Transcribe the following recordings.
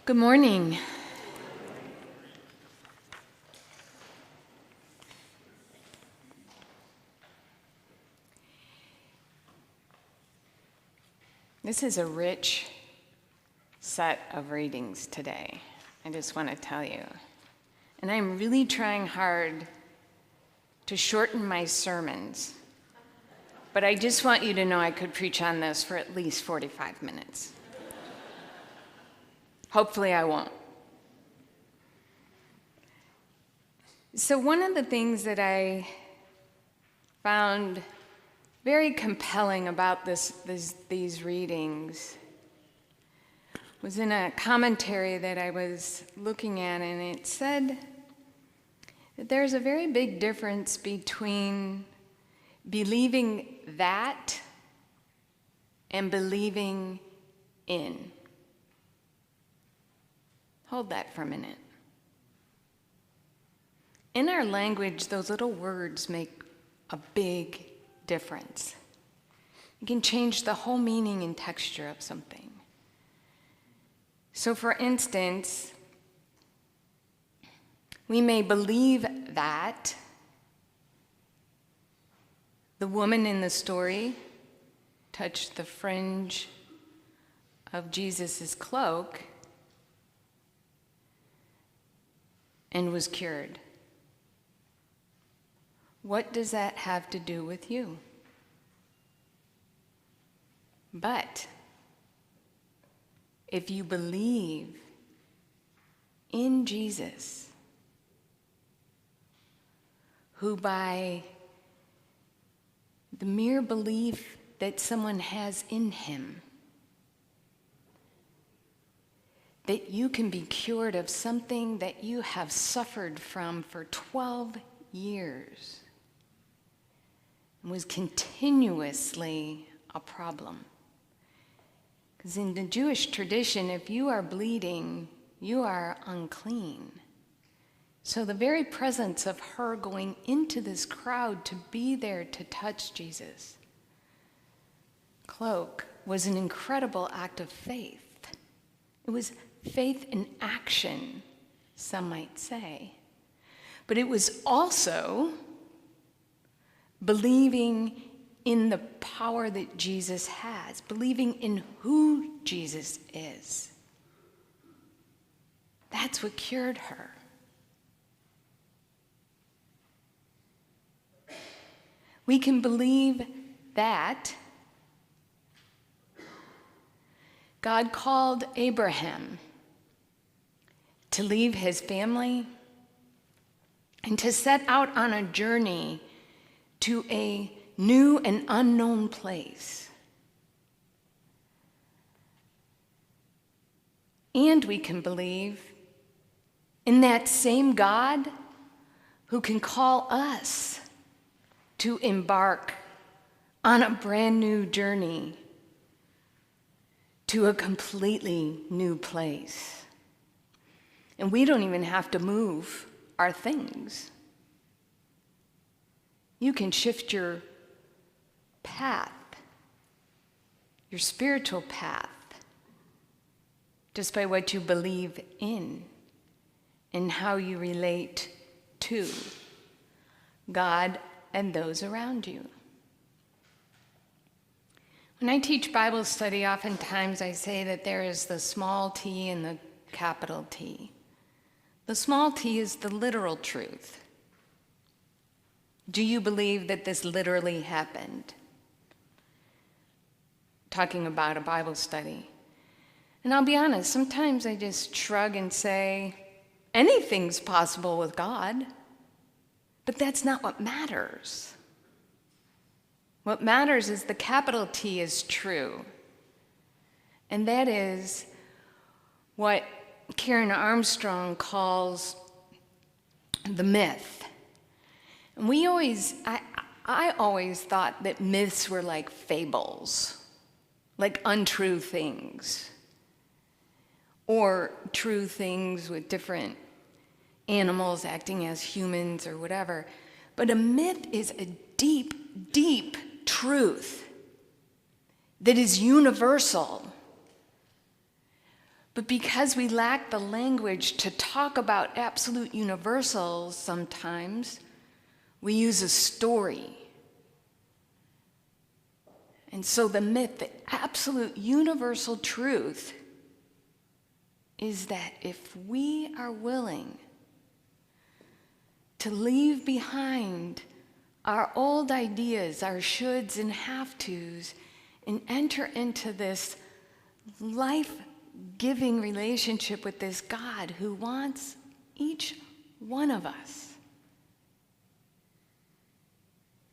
Good morning. This is a rich set of readings today, I just want to tell you. And I'm really trying hard to shorten my sermons. But I just want you to know I could preach on this for at least 45 minutes. Hopefully I won't. So one of the things that I found very compelling about these readings was in a commentary that I was looking at, and it said that there's a very big difference between believing that and believing in. Hold that for a minute. In our language, those little words make a big difference. You can change the whole meaning and texture of something. So for instance, we may believe that the woman in the story touched the fringe of Jesus' cloak and was cured. What does that have to do with you? But if you believe in Jesus, who by the mere belief that someone has in him, that you can be cured of something that you have suffered from for 12 years and was continuously a problem. Because in the Jewish tradition, if you are bleeding, you are unclean. So the very presence of her going into this crowd to be there to touch Jesus' cloak was an incredible act of faith. It was faith in action, some might say. But it was also believing in the power that Jesus has, believing in who Jesus is. That's what cured her. We can believe that God called Abraham to leave his family and to set out on a journey to a new and unknown place. And we can believe in that same God who can call us to embark on a brand new journey to a completely new place. And we don't even have to move our things. You can shift your path, your spiritual path, just by what you believe in and how you relate to God and those around you. When I teach Bible study, oftentimes I say that there is the small t and the capital T. The small t is the literal truth. Do you believe that this literally happened? Talking about a Bible study. And I'll be honest, sometimes I just shrug and say, anything's possible with God. But that's not what matters. What matters is the capital T is true. And that is what Karen Armstrong calls the myth. And I always thought that myths were like fables, like untrue things, or true things with different animals acting as humans or whatever. But a myth is a deep, deep truth that is universal. But because we lack the language to talk about absolute universals sometimes, we use a story. And so the myth, the absolute universal truth, is that if we are willing to leave behind our old ideas, our shoulds and have-tos, and enter into this life-giving relationship with this God who wants each one of us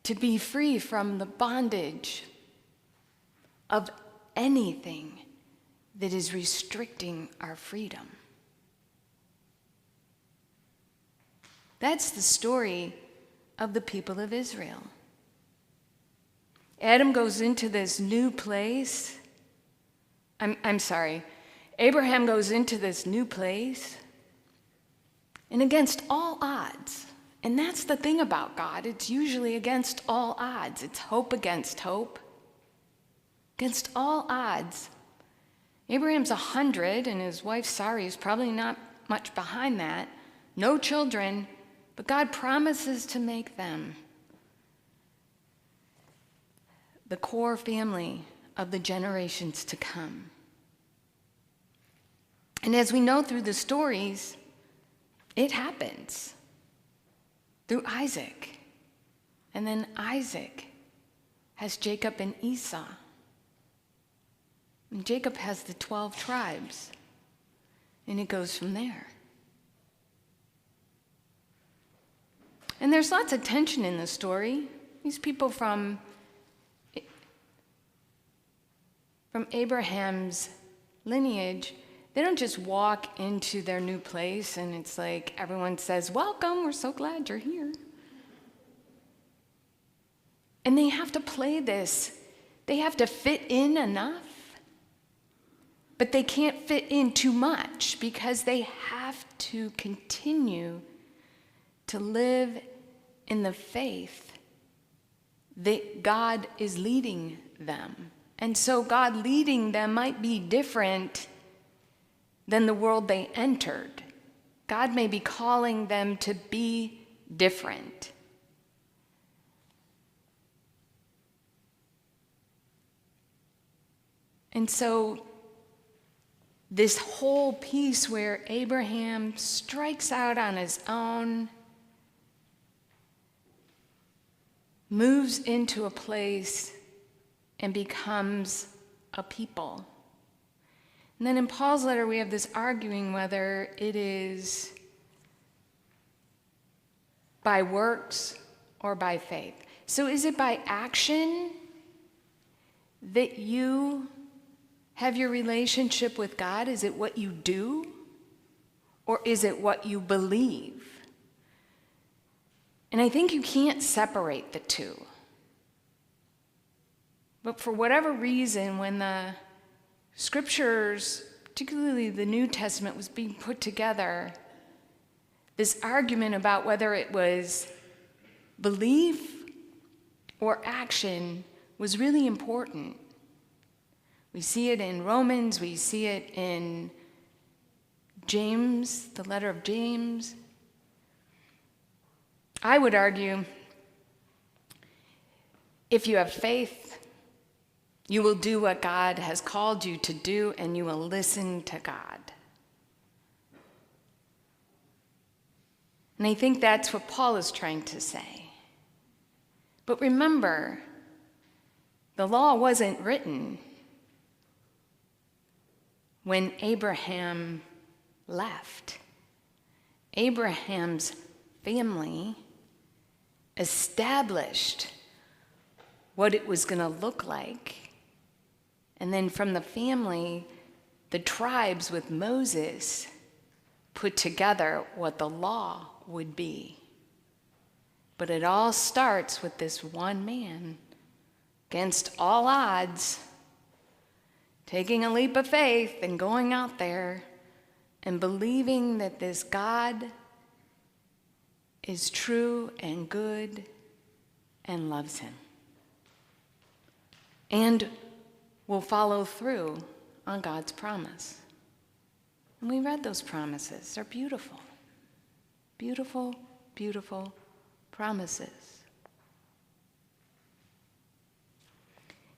to be free from the bondage of anything that is restricting our freedom. That's the story of the people of Israel. Adam goes into this new place. Abraham goes into this new place, and against all odds, and that's the thing about God, it's usually against all odds. It's hope against hope. Against all odds. Abraham's 100, and his wife Sarai is probably not much behind that. No children, but God promises to make them the core family of the generations to come. And as we know through the stories, it happens through Isaac. And then Isaac has Jacob and Esau. And Jacob has the 12 tribes. And it goes from there. And there's lots of tension in the story. These people from Abraham's lineage, they don't just walk into their new place and it's like everyone says, "Welcome, we're so glad you're here." And they have to play this. They have to fit in enough, but they can't fit in too much because they have to continue to live in the faith that God is leading them. And so God leading them might be different than the world they entered. God may be calling them to be different. And so this whole piece where Abraham strikes out on his own, moves into a place and becomes a people. And then in Paul's letter, we have this arguing whether it is by works or by faith. So is it by action that you have your relationship with God? Is it what you do? Or is it what you believe? And I think you can't separate the two. But for whatever reason, when the scriptures, particularly the New Testament, was being put together, this argument about whether it was belief or action was really important. We see it in Romans, we see it in James, the letter of James. I would argue, if you have faith, you will do what God has called you to do, and you will listen to God. And I think that's what Paul is trying to say. But remember, the law wasn't written when Abraham left. Abraham's family established what it was going to look like. And then from the family, the tribes with Moses put together what the law would be. But it all starts with this one man, against all odds, taking a leap of faith and going out there and believing that this God is true and good and loves him. And will follow through on God's promise. And we read those promises. They're beautiful. Beautiful, beautiful promises.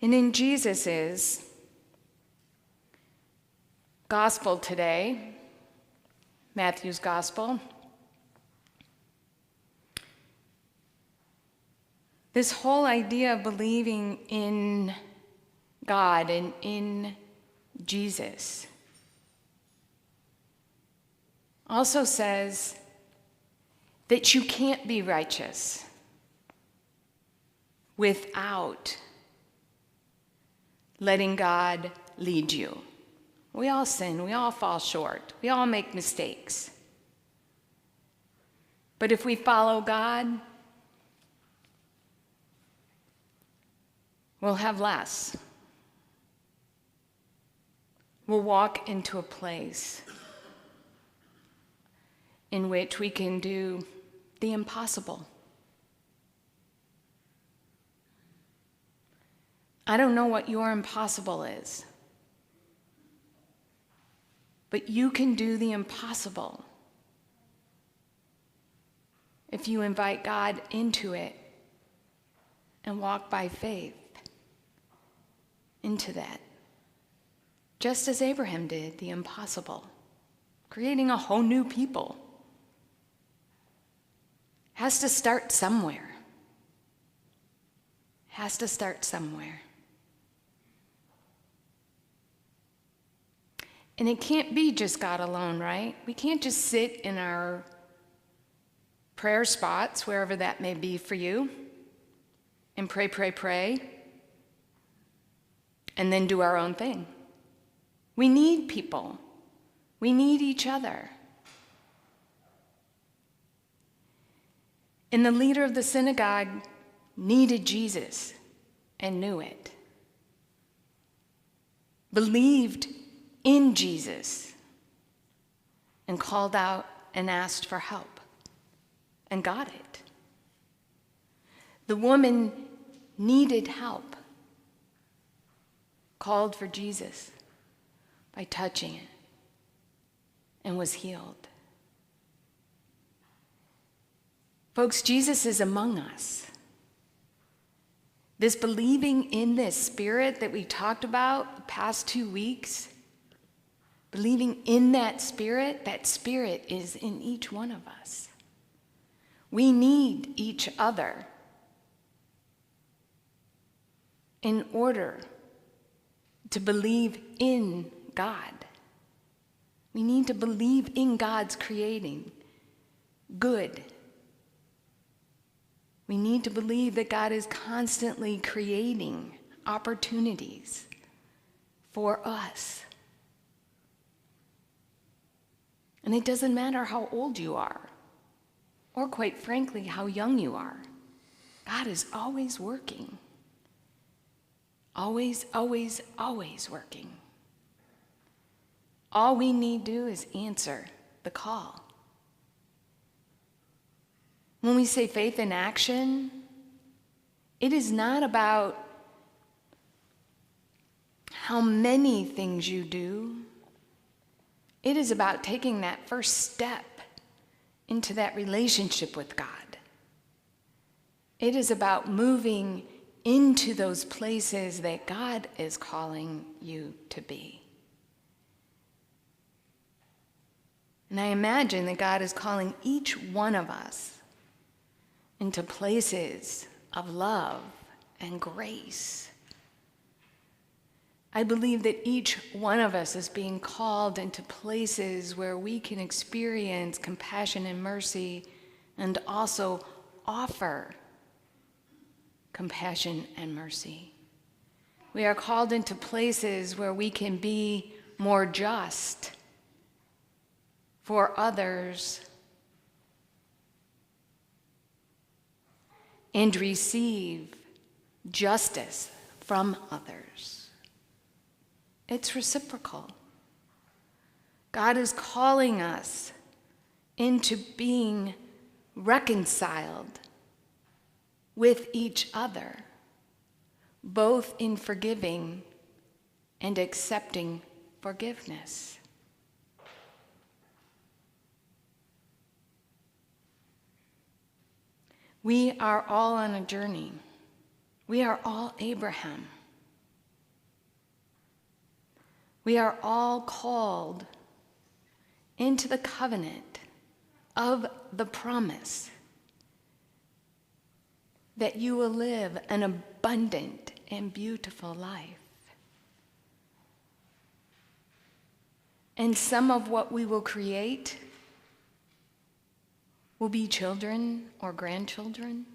And in Jesus' gospel today, Matthew's gospel, this whole idea of believing in God and in Jesus also says that you can't be righteous without letting God lead you. We all sin, we all fall short, we all make mistakes. But if we follow God, we'll have less. We'll walk into a place in which we can do the impossible. I don't know what your impossible is, but you can do the impossible if you invite God into it and walk by faith into that. Just as Abraham did the impossible, creating a whole new people. Has to start somewhere. Has to start somewhere. And it can't be just God alone, right? We can't just sit in our prayer spots, wherever that may be for you, and pray, and then do our own thing. We need people. We need each other. And the leader of the synagogue needed Jesus and knew it. Believed in Jesus and called out and asked for help and got it. The woman needed help, called for Jesus by touching it, and was healed. Folks, Jesus is among us. This believing in this Spirit that we talked about the past 2 weeks, believing in that Spirit is in each one of us. We need each other in order to believe in God. We need to believe in God's creating good. We need to believe that God is constantly creating opportunities for us. And it doesn't matter how old you are, or quite frankly, how young you are. God is always working. Always, always, always working. All we need to do is answer the call. When we say faith in action, it is not about how many things you do. It is about taking that first step into that relationship with God. It is about moving into those places that God is calling you to be. And I imagine that God is calling each one of us into places of love and grace. I believe that each one of us is being called into places where we can experience compassion and mercy and also offer compassion and mercy. We are called into places where we can be more just for others and receive justice from others. It's reciprocal. God is calling us into being reconciled with each other, both in forgiving and accepting forgiveness. We are all on a journey. We are all Abraham. We are all called into the covenant of the promise that you will live an abundant and beautiful life. And some of what we will create will be children or grandchildren.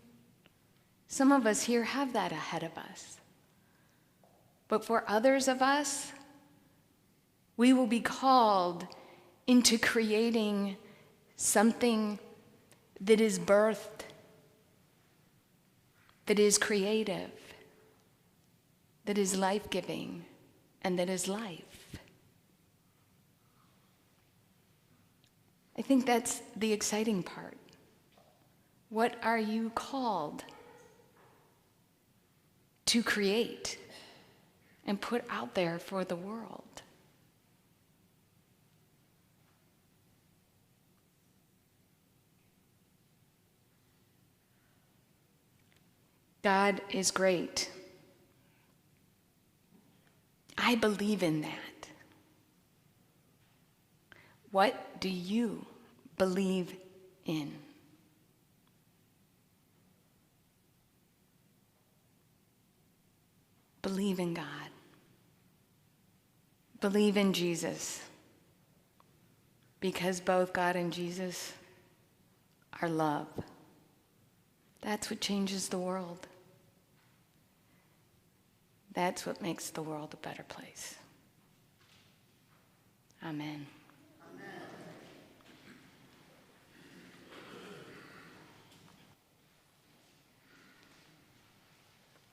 Some of us here have that ahead of us. But for others of us, we will be called into creating something that is birthed, that is creative, that is life-giving, and that is life. I think that's the exciting part. What are you called to create and put out there for the world? God is great. I believe in that. What do you believe in? Believe in God. Believe in Jesus. Because both God and Jesus are love. That's what changes the world. That's what makes the world a better place. Amen.